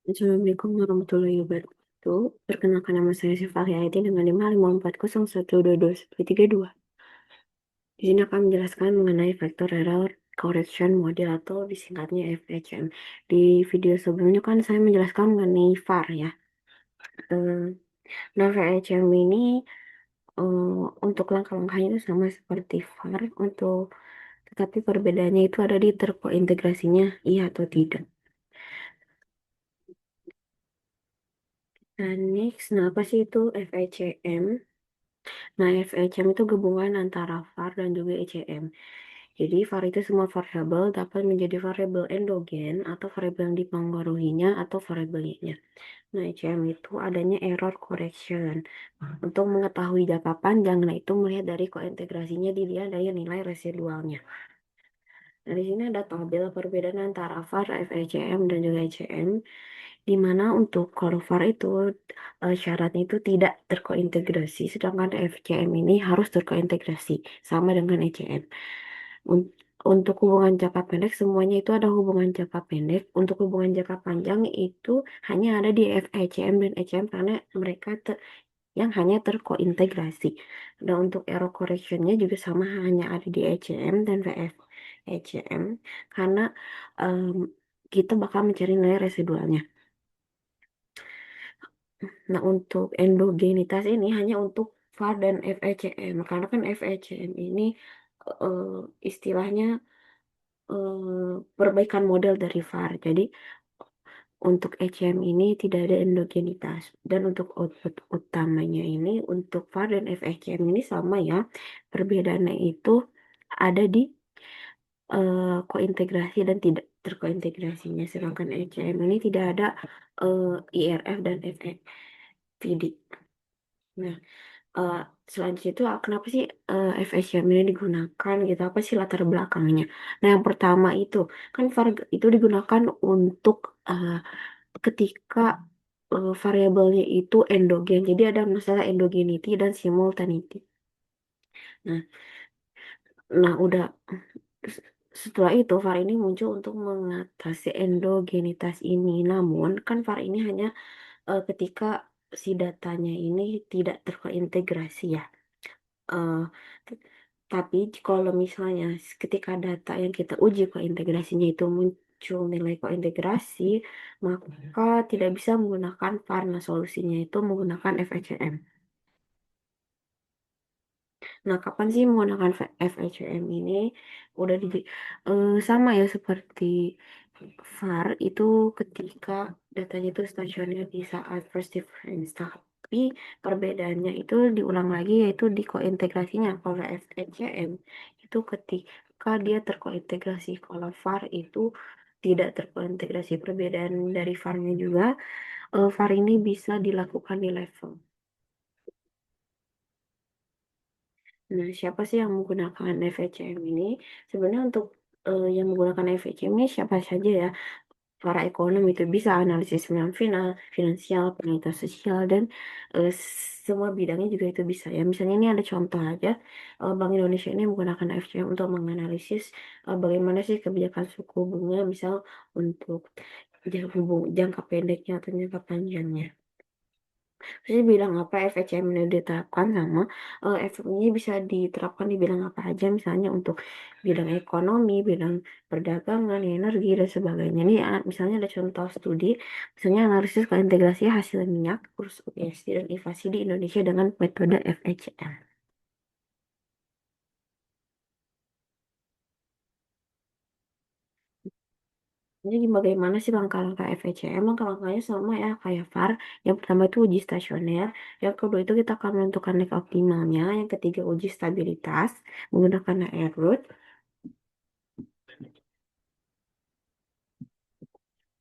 Assalamualaikum warahmatullahi wabarakatuh. Perkenalkan nama saya Syifa Hayati dengan 55401223132. Di sini akan menjelaskan mengenai vector error correction model atau disingkatnya FHM. Di video sebelumnya kan saya menjelaskan mengenai VAR ya. Eh, Nah, FHM ini untuk langkah-langkahnya itu sama seperti VAR tetapi perbedaannya itu ada di terkointegrasinya iya atau tidak. Dan next, nah apa sih itu FHM? Nah, FHM itu gabungan antara VAR dan juga ECM. Jadi, VAR itu semua variabel dapat menjadi variabel endogen atau variabel yang dipengaruhinya atau variabelnya. Nah, ECM itu adanya error correction. Untuk mengetahui jangka panjang, nah itu melihat dari kointegrasinya dilihat dari nilai residualnya. Nah, di sini ada tabel perbedaan antara VAR, FECM, dan juga ECM, di mana untuk kalau VAR itu syaratnya itu tidak terkointegrasi, sedangkan FCM ini harus terkointegrasi, sama dengan ECM. Un- untuk hubungan jangka pendek, semuanya itu ada hubungan jangka pendek. Untuk hubungan jangka panjang itu hanya ada di FECM dan ECM karena mereka yang hanya terkointegrasi. Dan untuk error correctionnya juga sama hanya ada di ECM dan VF ECM karena em, kita bakal mencari nilai residualnya. Nah, untuk endogenitas ini hanya untuk VAR dan FECM karena kan FECM ini eh, istilahnya perbaikan model dari VAR. Jadi untuk ECM ini tidak ada endogenitas dan untuk output utamanya ini untuk VAR dan FECM ini sama ya. Perbedaannya itu ada di kointegrasi dan tidak terkointegrasinya. Sedangkan ECM ini tidak ada IRF dan FEVD. Nah, eh, selanjutnya itu kenapa sih FSCM ini digunakan gitu? Apa sih latar belakangnya? Nah, yang pertama itu kan var itu digunakan untuk ketika variabelnya itu endogen. Jadi ada masalah endogenity dan simultaneity. Nah, udah s- setelah itu var ini muncul untuk mengatasi endogenitas ini. Namun kan var ini hanya ketika si datanya ini tidak terintegrasi ya. Eh, t- tapi kalau misalnya ketika data yang kita uji kointegrasinya itu muncul nilai kointegrasi, maka tidak bisa menggunakan VAR. Nah, solusinya itu menggunakan FHCM. Nah, kapan sih menggunakan FHCM ini? Udah sama ya seperti VAR itu ketika datanya itu stasioner di saat first difference. Tapi perbedaannya itu diulang lagi yaitu di kointegrasinya. Kalau FHCM itu ketika dia terkointegrasi. Kalau VAR itu tidak terkointegrasi. Perbedaan dari VAR-nya juga, VAR ini bisa dilakukan di level. Nah, siapa sih yang menggunakan FHCM ini? Sebenarnya untuk yang menggunakan FHCM ini siapa saja ya? Para ekonom itu bisa analisis finansial, penelitian sosial, dan eh, semua bidangnya juga itu bisa ya. Misalnya ini ada contoh aja, Bank Indonesia ini menggunakan FCM untuk menganalisis bagaimana sih kebijakan suku bunga, misal untuk jangka pendeknya atau jangka panjangnya. Terus bidang apa FHCM ini diterapkan sama efek ini bisa diterapkan di bidang apa aja misalnya untuk bidang ekonomi, bidang perdagangan, energi dan sebagainya. Ini misalnya ada contoh studi misalnya analisis integrasi hasil minyak, kurs USD dan inflasi di Indonesia dengan metode FHCM. Jadi bagaimana sih langkah-langkah FHCM? Langkah-langkahnya sama ya kayak VAR. Yang pertama itu uji stasioner. Yang kedua itu kita akan menentukan nilai optimalnya. Yang ketiga uji stabilitas menggunakan air root.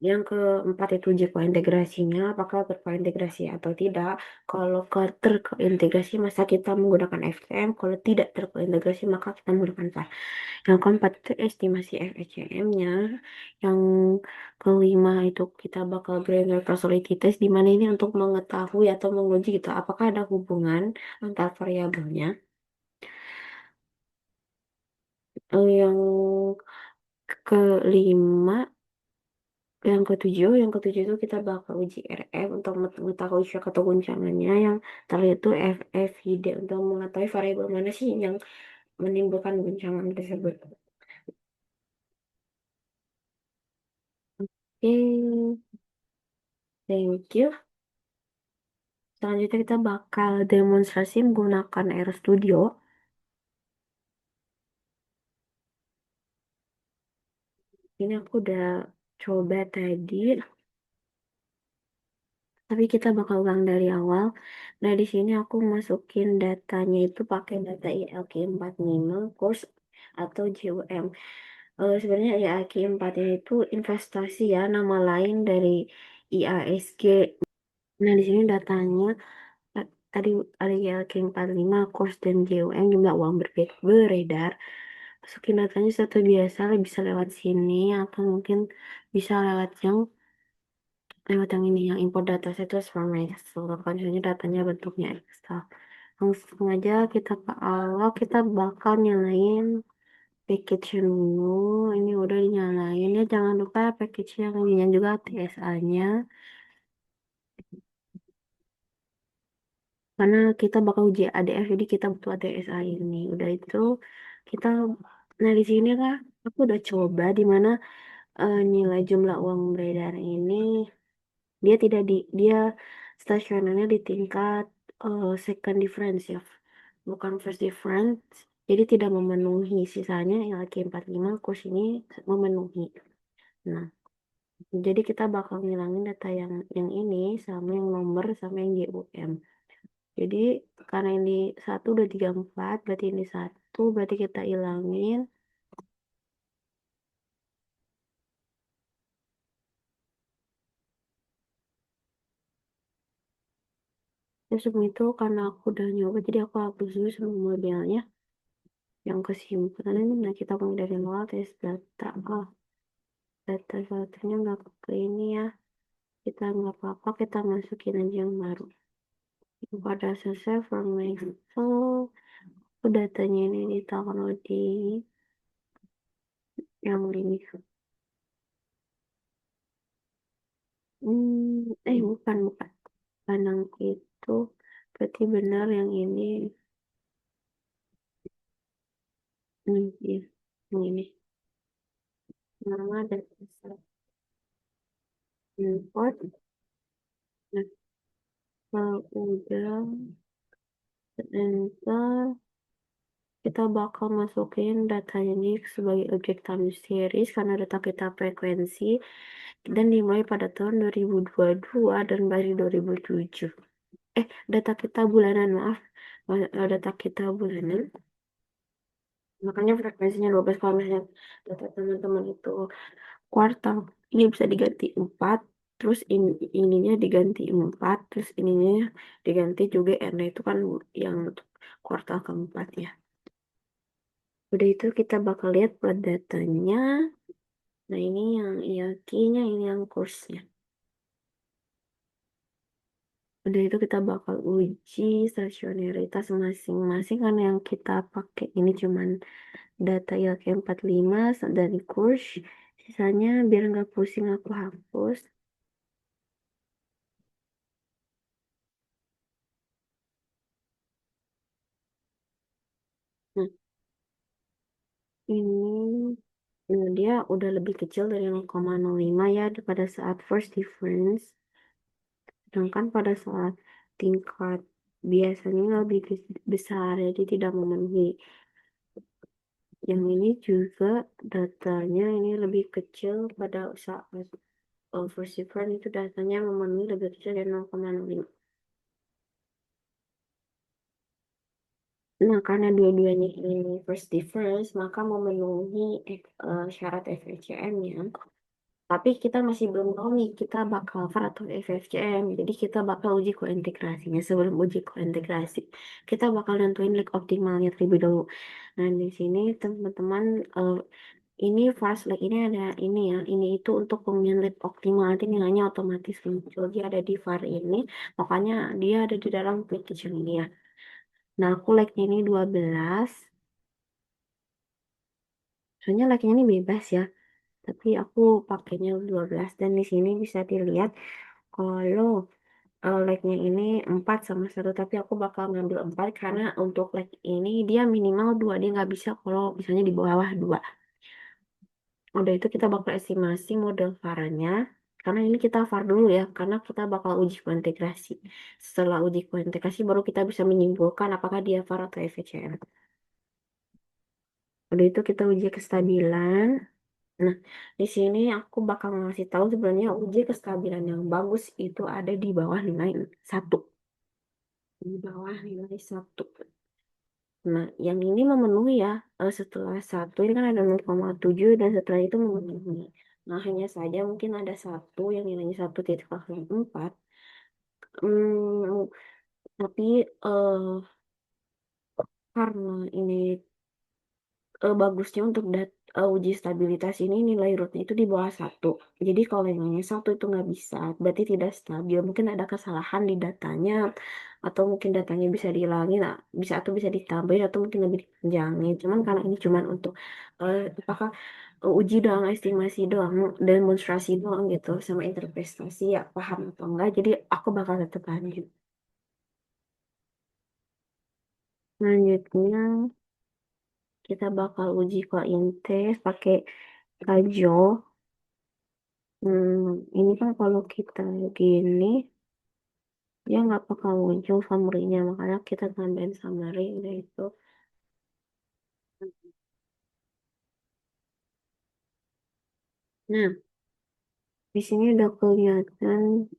Yang keempat itu uji kointegrasinya, apakah terkointegrasi atau tidak. Kalau terkointegrasi, masa kita menggunakan FCM. Kalau tidak terkointegrasi, maka kita menggunakan VAR. Yang keempat itu estimasi FECM-nya. Yang kelima itu kita bakal granular causality test, di mana ini untuk mengetahui atau menguji gitu, apakah ada hubungan antar variabelnya. Yang kelima Yang ketujuh itu kita bakal uji RF untuk mengetahui shock atau guncangannya. Yang terakhir itu FFID untuk mengetahui variabel mana sih yang menimbulkan guncangan tersebut. Oke, thank you. Selanjutnya kita bakal demonstrasi menggunakan Air Studio. Ini aku udah coba tadi, tapi kita bakal ulang dari awal. Nah, di sini aku masukin datanya itu pakai data ILK45 course atau JUM. Sebenarnya IAQ4 ini itu investasi ya, nama lain dari IASG. Nah, di sini datanya tadi ada IAQ45 course dan JUM jumlah uang beredar. Masukin datanya seperti biasa, bisa lewat sini atau mungkin bisa lewat yang ini, yang import data set transform Excel. Kalau misalnya datanya bentuknya Excel. Langsung aja kita ke awal, kita bakal nyalain package dulu. Ini udah dinyalain ya, jangan lupa package yang ininya juga TSA-nya. Karena kita bakal uji ADF, jadi kita butuh ATSA ini. Udah itu, kita, nah di sini lah, aku udah coba di mana nilai jumlah uang beredar ini dia tidak di dia stasionernya di tingkat second difference ya, bukan first difference, jadi tidak memenuhi. Sisanya yang lagi 45 kurs ini memenuhi. Nah, jadi kita bakal ngilangin data yang ini sama yang nomor sama yang JUM. Jadi karena ini satu udah 34, berarti ini satu, berarti kita ilangin. Terus sebelum itu karena aku udah nyoba, jadi aku hapus dulu semua modelnya yang kesimpulan ini. Nah, kita mulai dari nol, tes data. Oh, data filternya nggak ke ini ya. Kita nggak apa-apa, kita masukin aja yang baru. Pada selesai from Excel, datanya ini ditaruh di yang ini. Bukan. Panang itu berarti benar yang ini. Iya, yang ini. Nama dan asal import. Nah, kalau udah enter, kita bakal masukin datanya ini sebagai objek time series karena data kita frekuensi dan dimulai pada tahun 2022 dan dari 2007. Data kita bulanan, maaf. Data kita bulanan. Makanya frekuensinya 12. Kalau misalnya data teman-teman itu kuartal, ini bisa diganti 4, terus ininya diganti 4, terus ininya diganti juga R, itu kan yang untuk kuartal keempat ya. Udah itu kita bakal lihat plot datanya. Nah, ini yang IAQ-nya, ini yang kursnya. Udah itu kita bakal uji stasionaritas masing-masing karena yang kita pakai ini cuman data IAQ45 dari kurs. Sisanya biar nggak pusing aku hapus. Nah, ini dia udah lebih kecil dari 0,05 ya pada saat first difference. Sedangkan pada saat tingkat biasanya lebih besar, jadi tidak memenuhi. Yang ini juga datanya ini lebih kecil pada saat first difference, itu datanya memenuhi lebih kecil dari 0,05. Nah, karena dua-duanya ini first difference, maka memenuhi syarat FHCM-nya. Tapi kita masih belum tahu nih, kita bakal VAR atau FFCM. Jadi kita bakal uji kointegrasinya. Sebelum uji kointegrasi, kita bakal nentuin leg optimalnya terlebih dahulu. Nah, di sini teman-teman, ini fast leg ini ada ini ya. Ini itu untuk pemilihan leg optimal. Nanti nilainya otomatis muncul. Dia ada di VAR ini. Makanya dia ada di dalam application ini ya. Nah, aku like-nya ini 12. Soalnya like-nya ini bebas ya. tapi aku pakainya 12 dan di sini bisa dilihat kalau leg-nya ini 4 sama satu, tapi aku bakal ngambil 4 karena untuk leg ini dia minimal 2, dia nggak bisa kalau misalnya di bawah 2. Udah itu kita bakal estimasi model varanya, karena ini kita var dulu ya, karena kita bakal uji kuantifikasi. Setelah uji kuantifikasi baru kita bisa menyimpulkan apakah dia var atau FHCM. Udah itu kita uji kestabilan. Nah, di sini aku bakal ngasih tahu sebenarnya uji kestabilan yang bagus itu ada di bawah nilai 1. Di bawah nilai 1. Nah, yang ini memenuhi ya. Setelah 1 ini kan ada 0,7 dan setelah itu memenuhi. Nah, hanya saja mungkin ada satu yang nilainya 1,04. Hmm, tapi karena ini bagusnya untuk uji stabilitas ini nilai rootnya itu di bawah 1. Jadi kalau nilainya 1 itu nggak bisa, berarti tidak stabil. Mungkin ada kesalahan di datanya, atau mungkin datanya bisa dihilangin, nah, bisa atau bisa ditambahin atau mungkin lebih dipanjangin. Cuman karena ini cuman untuk apakah uji doang, estimasi doang, demonstrasi doang gitu, sama interpretasi ya paham atau enggak. Jadi aku bakal tetap lanjut. Selanjutnya kita bakal uji kointes pakai Kajo. Ini kan kalau kita gini, dia nggak bakal muncul summary-nya, makanya kita tambahin summary udah itu. Nah, di sini udah kelihatan.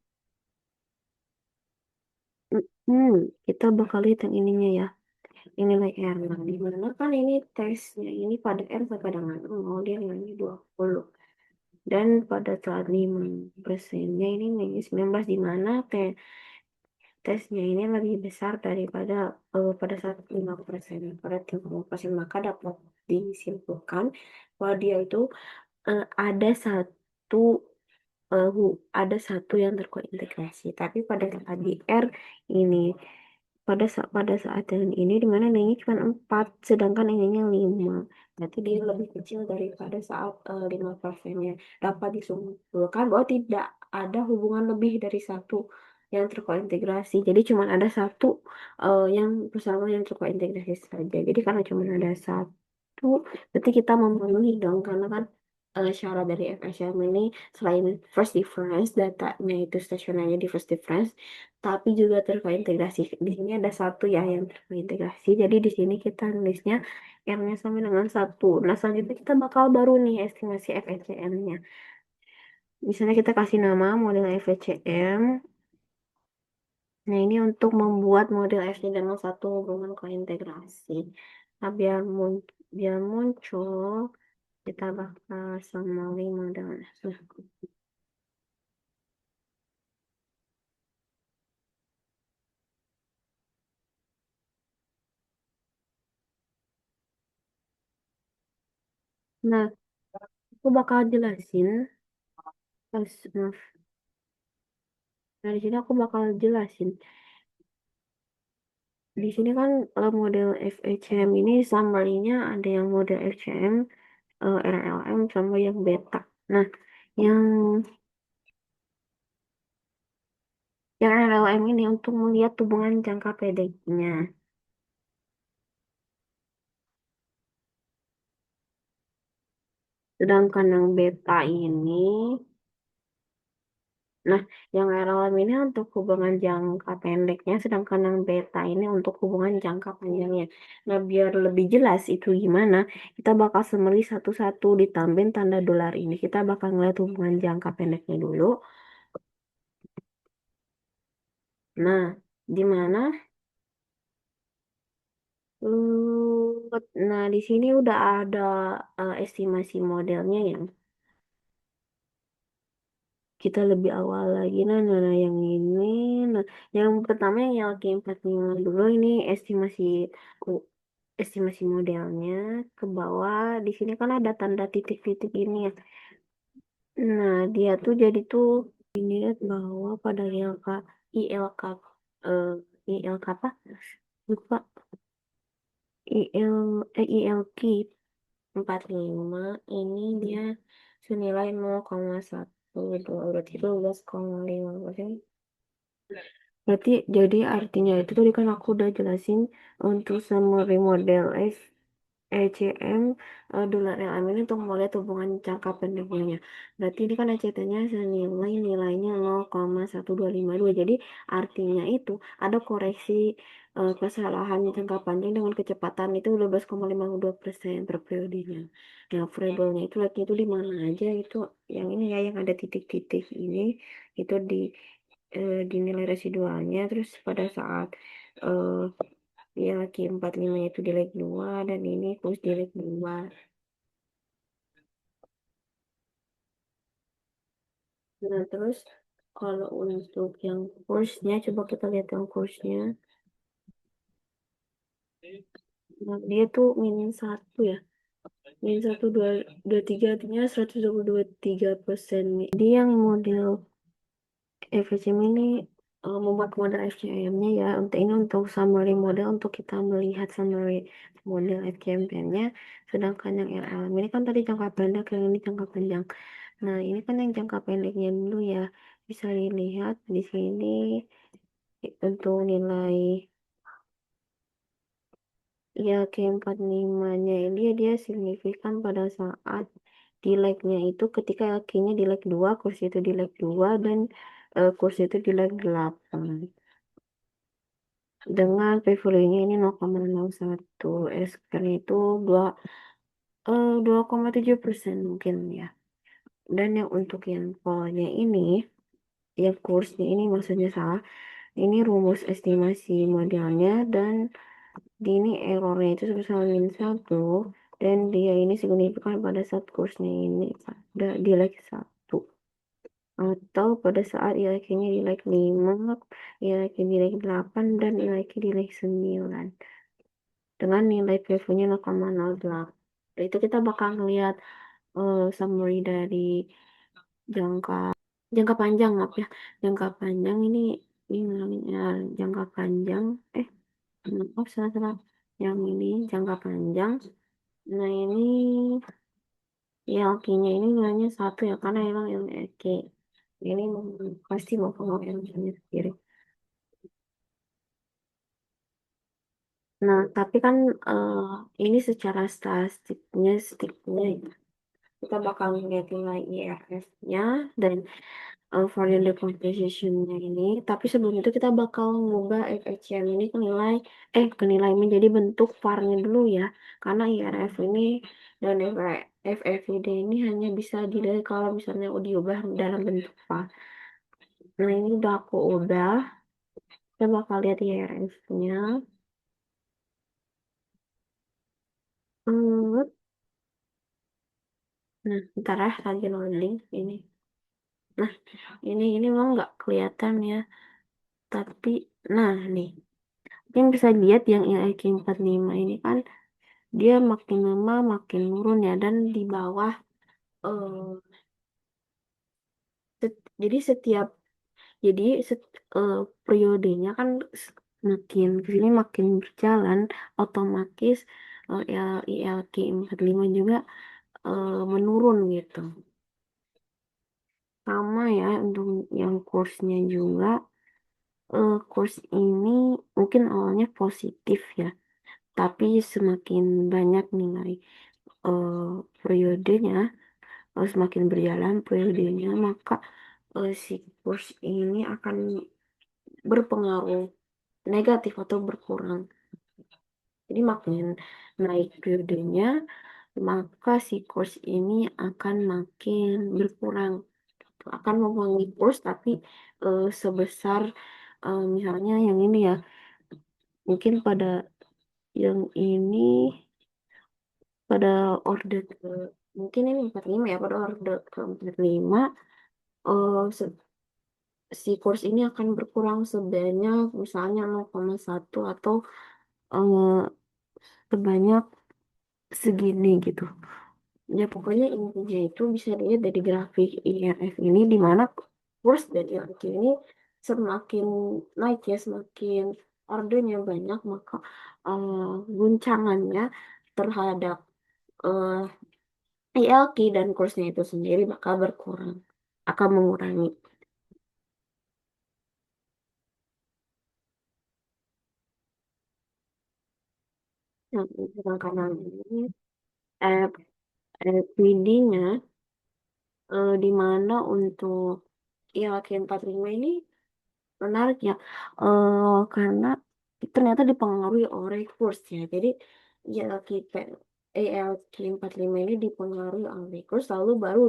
Hmm, kita bakal lihat yang ininya ya. Ini nilai R. Nah, di mana kan ini tesnya ini pada R sampai dengan 0, dia nilainya 20. Dan pada saat 5%-nya ini nilainya 19, di mana tesnya ini lebih besar daripada pada saat 5%. Pada 30%, maka dapat disimpulkan bahwa dia itu ada ada satu yang terkointegrasi. Tapi pada saat di R ini, pada saat yang ini dimana nilainya cuma 4, sedangkan ininya 5. Berarti dia lebih kecil daripada saat 5%-nya. Dapat disimpulkan bahwa tidak ada hubungan lebih dari satu yang terkointegrasi. Jadi cuma ada satu yang bersama yang terkointegrasi saja. Jadi karena cuma ada satu, berarti kita memenuhi dong, karena kan syarat dari FSM ini selain first difference, datanya itu stasionernya di first difference, tapi juga terkointegrasi. Di sini ada satu ya yang terkointegrasi. Jadi di sini kita nulisnya R-nya sama dengan 1. Nah, selanjutnya kita bakal baru nih estimasi FECM-nya. Misalnya kita kasih nama model FECM. Nah, ini untuk membuat model FC dengan satu hubungan kointegrasi. Nah, biar muncul, kita bakal summary modelnya. Nah, aku bakal jelasin. Maaf. Nah, di sini aku bakal jelasin. Di sini kan model FHM ini summary-nya ada yang model FHM, RLM, sama yang beta. Nah, yang yang RLM ini untuk melihat hubungan jangka pendeknya. Sedangkan yang beta ini, nah, yang RLM ini untuk hubungan jangka pendeknya, sedangkan yang beta ini untuk hubungan jangka panjangnya. Nah, biar lebih jelas itu gimana, kita bakal summary satu-satu ditambahin tanda dolar ini. Kita bakal ngeliat hubungan jangka pendeknya dulu. Nah, di mana? Nah, di sini udah ada estimasi modelnya ya. Kita lebih awal lagi, nah, yang ini. Nah, yang pertama yang YLK45 dulu ini uh, estimasi modelnya ke bawah. Di sini kan ada tanda titik-titik ini ya. Nah, dia tuh jadi tuh dilihat bahwa pada ILK eh, ILK apa? Lupa. ILK 45 ini dia senilai 0,12, berarti 12,5%. Berarti jadi artinya itu tadi kan aku udah jelasin untuk summary model ECM, dolar LM ini untuk melihat hubungan jangka pendeknya. Berarti ini kan ECT-nya senilai nilainya 0,1252. Jadi artinya itu ada koreksi kesalahan jangka panjang dengan kecepatan itu 12,52% per periodenya. Nah, variabelnya itu lagi itu di mana aja itu yang ini ya yang ada titik-titik ini itu di nilai residualnya terus pada saat eh ya Q45 itu di leg 2 dan ini kurs di leg 2. Nah, terus kalau untuk yang kursnya, coba kita lihat yang kursnya. Nah, dia tuh -1 ya. -1,223 artinya 123%. Jadi yang model FHM ini membuat model FCM-nya ya. Untuk ini untuk summary model untuk kita melihat summary model FCM-nya. Sedangkan yang RLM ini kan tadi jangka pendek, yang ini jangka panjang. Nah, ini kan yang jangka pendeknya dulu ya. Bisa dilihat di sini untuk nilai ya Q45-nya ini dia signifikan pada saat di leg-nya itu ketika nya di leg 2, kursi itu di leg 2 dan kursi itu di leg 8. Dengan p-value-nya ini 0,01. S-nya itu 2,7% mungkin ya. Dan yang untuk yang polanya ini, yang kursnya ini maksudnya salah. Ini rumus estimasi modelnya dan di ini errornya itu sebesar -1 dan dia ini signifikan pada saat kursnya ini pada di leg 1 atau pada saat ILQ-nya di leg 5, ILQ di leg 8 dan ILQ di leg 9 dengan nilai PV-nya 0,08. Itu kita bakal ngelihat summary dari jangka jangka panjang maaf ya. Jangka panjang ini namanya jangka panjang maaf salah-salah. Yang ini jangka panjang. Nah, ini ILQ-nya ini nilainya 1 ya karena emang ILQ ini pasti mau pengaruh ILQ-nya sendiri. Nah, tapi kan eh, ini secara statistiknya ya. Kita bakal lihat nilai IRS-nya dan varian decomposition-nya ini. Tapi sebelum itu kita bakal mengubah FHM ini ke nilai menjadi bentuk VAR-nya dulu ya. Karena IRF ini dan FFID ini hanya bisa dilihat kalau misalnya udah diubah dalam bentuk VAR. Nah, ini udah aku ubah. Kita bakal lihat IRF-nya. Hmm, nah, ntar ya lagi loading ini. Nah, ini memang nggak kelihatan ya. Tapi, nah nih. Mungkin bisa lihat yang IIQ45 ini kan dia makin lama makin turun ya dan di bawah eh, jadi setiap jadi periodenya kan makin kesini makin berjalan otomatis ILQ45 juga menurun gitu. Sama ya untuk yang kursnya juga kurs ini mungkin awalnya positif ya, tapi semakin banyak nilai eh, periodenya, semakin berjalan periodenya, maka si kurs ini akan berpengaruh negatif atau berkurang. Jadi makin naik periodenya, maka si kurs ini akan makin berkurang. Akan mempengaruhi kurs, tapi sebesar misalnya yang ini ya, mungkin pada yang ini pada order ke mungkin ini 45 ya pada order ke 45 si kurs ini akan berkurang sebanyak misalnya 0,1 atau eh, sebanyak segini gitu. Ya pokoknya intinya itu bisa dilihat dari grafik IRF ini di mana kurs dari IRQ ini semakin naik ya semakin ordernya banyak maka guncangannya terhadap eh, ILQ dan kursnya itu sendiri bakal berkurang, akan mengurangi. Nah, sedangkan yang ini FPD-nya di mana untuk ILQ 45 ini menarik ya, karena ternyata dipengaruhi oleh kurs ya. Jadi ILQ, ILQ 45 ini dipengaruhi oleh kurs, lalu baru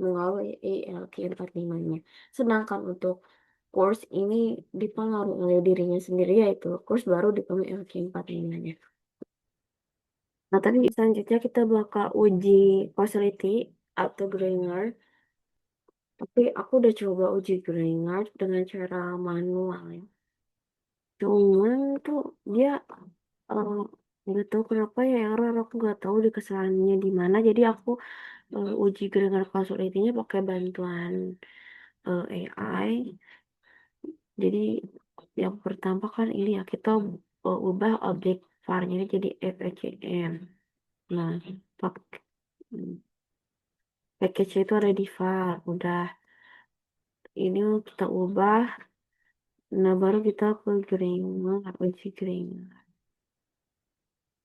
mengaruhi ILQ 45-nya. Sedangkan untuk kurs ini dipengaruhi oleh dirinya sendiri, yaitu kurs baru dipengaruhi ILQ 45-nya. Nah, tadi selanjutnya kita bakal uji facility atau Granger. Tapi aku udah coba uji Granger dengan cara manual ya. Cuman tuh dia eh, nggak tahu kenapa ya error, aku nggak tahu di kesalahannya di mana. Jadi aku uji Granger facility-nya pakai bantuan AI. Jadi yang pertama kan ini ya kita ubah objek var-nya ini jadi FECM. Nah, pakai package itu ada di var. Udah ini kita ubah. Nah, baru kita ke Granger, uji Granger.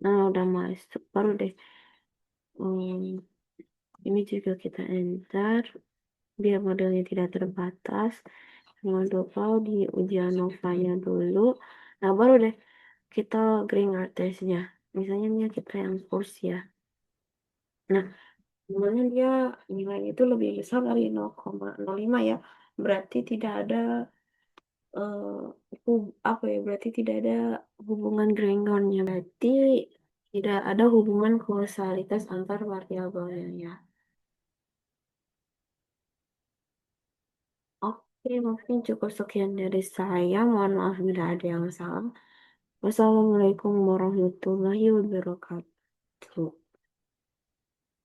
Nah, udah masuk. Baru deh. Ini juga kita enter. Biar modelnya tidak terbatas. Jangan lupa di ujian Nova-nya dulu. Nah, baru deh kita Granger testnya. Misalnya nih kita yang course ya. Nah, sebenarnya dia nilainya itu lebih besar dari 0,05 ya. Berarti tidak ada apa ya? Berarti tidak ada hubungan Gregornya. Berarti tidak ada hubungan kausalitas antar variabelnya ya. Oke, mungkin cukup sekian dari saya. Mohon maaf bila ada yang salah. Wassalamualaikum warahmatullahi wabarakatuh.